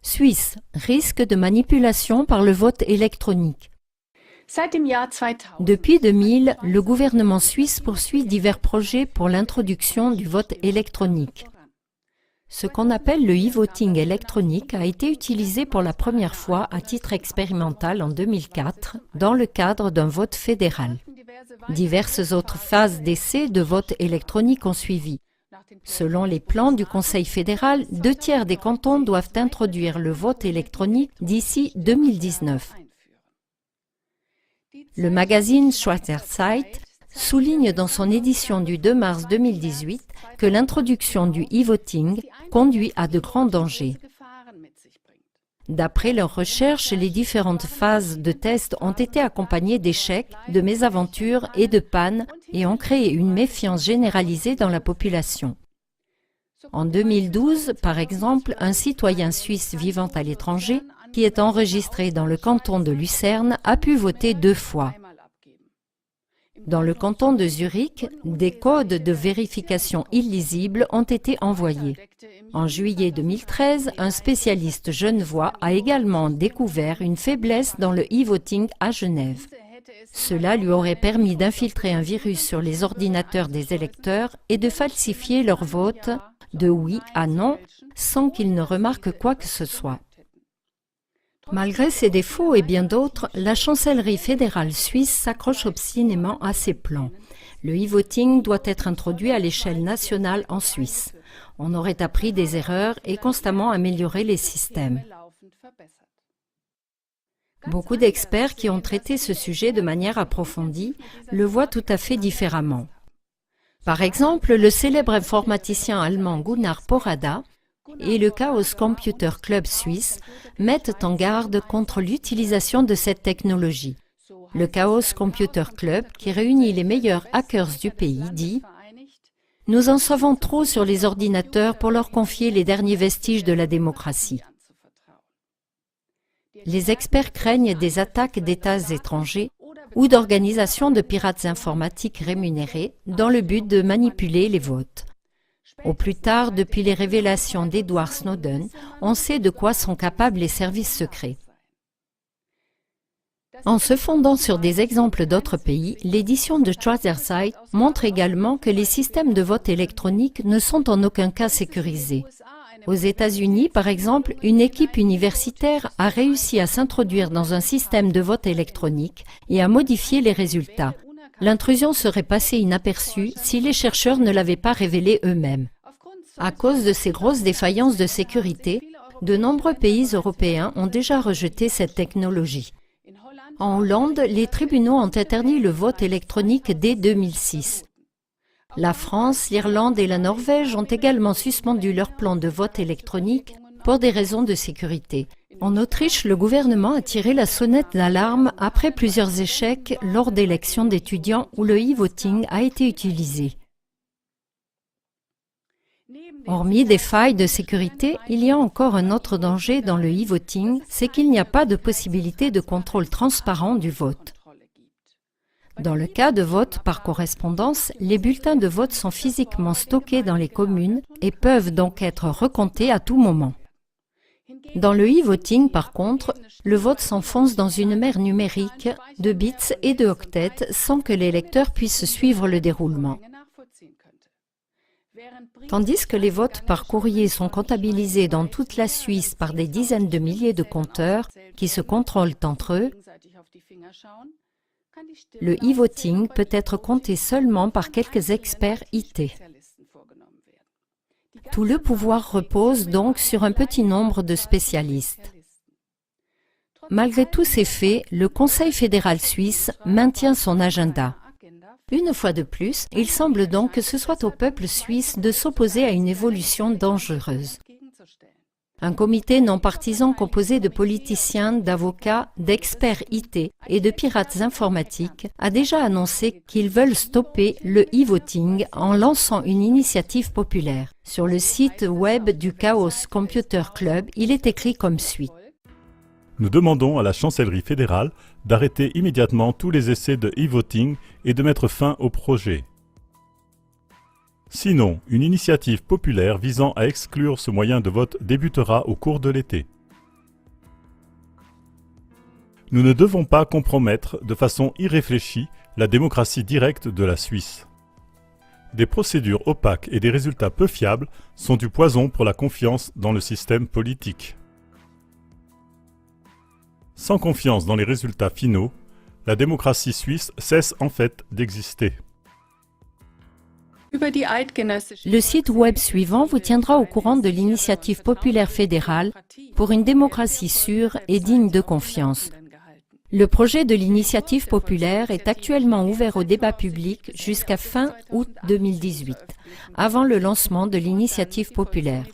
Suisse, risque de manipulation par le vote électronique. Depuis 2000, le gouvernement suisse poursuit divers projets pour l'introduction du vote électronique. Ce qu'on appelle le e-voting électronique a été utilisé pour la première fois à titre expérimental en 2004 dans le cadre d'un vote fédéral. Diverses autres phases d'essai de vote électronique ont suivi. Selon les plans du Conseil fédéral, 2/3 des cantons doivent introduire le vote électronique d'ici 2019. Le magazine Schweizer Zeit souligne dans son édition du 2 mars 2018 que l'introduction du e-voting conduit à de grands dangers. D'après leurs recherches, les différentes phases de test ont été accompagnées d'échecs, de mésaventures et de pannes et ont créé une méfiance généralisée dans la population. En 2012, par exemple, un citoyen suisse vivant à l'étranger, qui est enregistré dans le canton de Lucerne, a pu voter 2 fois. Dans le canton de Zurich, des codes de vérification illisibles ont été envoyés. En juillet 2013, un spécialiste genevois a également découvert une faiblesse dans le e-voting à Genève. Cela lui aurait permis d'infiltrer un virus sur les ordinateurs des électeurs et de falsifier leur vote de oui à non sans qu'ils ne remarquent quoi que ce soit. Malgré ces défauts et bien d'autres, la chancellerie fédérale suisse s'accroche obstinément à ses plans. Le e-voting doit être introduit à l'échelle nationale en Suisse. On aurait appris des erreurs et constamment amélioré les systèmes. Beaucoup d'experts qui ont traité ce sujet de manière approfondie le voient tout à fait différemment. Par exemple, le célèbre informaticien allemand Gunnar Porrada et le Chaos Computer Club suisse mettent en garde contre l'utilisation de cette technologie. Le Chaos Computer Club, qui réunit les meilleurs hackers du pays, dit « Nous en savons trop sur les ordinateurs pour leur confier les derniers vestiges de la démocratie. » Les experts craignent des attaques d'États étrangers ou d'organisations de pirates informatiques rémunérés dans le but de manipuler les votes. Au plus tard, depuis les révélations d'Edward Snowden, on sait de quoi sont capables les services secrets. En se fondant sur des exemples d'autres pays, l'édition de Schweizer Zeit montre également que les systèmes de vote électronique ne sont en aucun cas sécurisés. Aux États-Unis, par exemple, une équipe universitaire a réussi à s'introduire dans un système de vote électronique et à modifier les résultats. L'intrusion serait passée inaperçue si les chercheurs ne l'avaient pas révélé eux-mêmes. À cause de ces grosses défaillances de sécurité, de nombreux pays européens ont déjà rejeté cette technologie. En Hollande, les tribunaux ont interdit le vote électronique dès 2006. La France, l'Irlande et la Norvège ont également suspendu leur plan de vote électronique pour des raisons de sécurité. En Autriche, le gouvernement a tiré la sonnette d'alarme après plusieurs échecs lors d'élections d'étudiants où le e-voting a été utilisé. Hormis des failles de sécurité, il y a encore un autre danger dans le e-voting, c'est qu'il n'y a pas de possibilité de contrôle transparent du vote. Dans le cas de vote par correspondance, les bulletins de vote sont physiquement stockés dans les communes et peuvent donc être recomptés à tout moment. Dans le e-voting, par contre, le vote s'enfonce dans une mer numérique de bits et de octets sans que les lecteurs puissent suivre le déroulement. Tandis que les votes par courrier sont comptabilisés dans toute la Suisse par des dizaines de milliers de compteurs qui se contrôlent entre eux, le e-voting peut être compté seulement par quelques experts IT. Tout le pouvoir repose donc sur un petit nombre de spécialistes. Malgré tous ces faits, le Conseil fédéral suisse maintient son agenda. Une fois de plus, il semble donc que ce soit au peuple suisse de s'opposer à une évolution dangereuse. Un comité non partisan composé de politiciens, d'avocats, d'experts IT et de pirates informatiques a déjà annoncé qu'ils veulent stopper le e-voting en lançant une initiative populaire. Sur le site web du Chaos Computer Club, il est écrit comme suit. Nous demandons à la chancellerie fédérale d'arrêter immédiatement tous les essais de e-voting et de mettre fin au projet. Sinon, une initiative populaire visant à exclure ce moyen de vote débutera au cours de l'été. Nous ne devons pas compromettre de façon irréfléchie la démocratie directe de la Suisse. Des procédures opaques et des résultats peu fiables sont du poison pour la confiance dans le système politique. Sans confiance dans les résultats finaux, la démocratie suisse cesse en fait d'exister. Le site web suivant vous tiendra au courant de l'initiative populaire fédérale pour une démocratie sûre et digne de confiance. Le projet de l'initiative populaire est actuellement ouvert au débat public jusqu'à fin août 2018, avant le lancement de l'initiative populaire.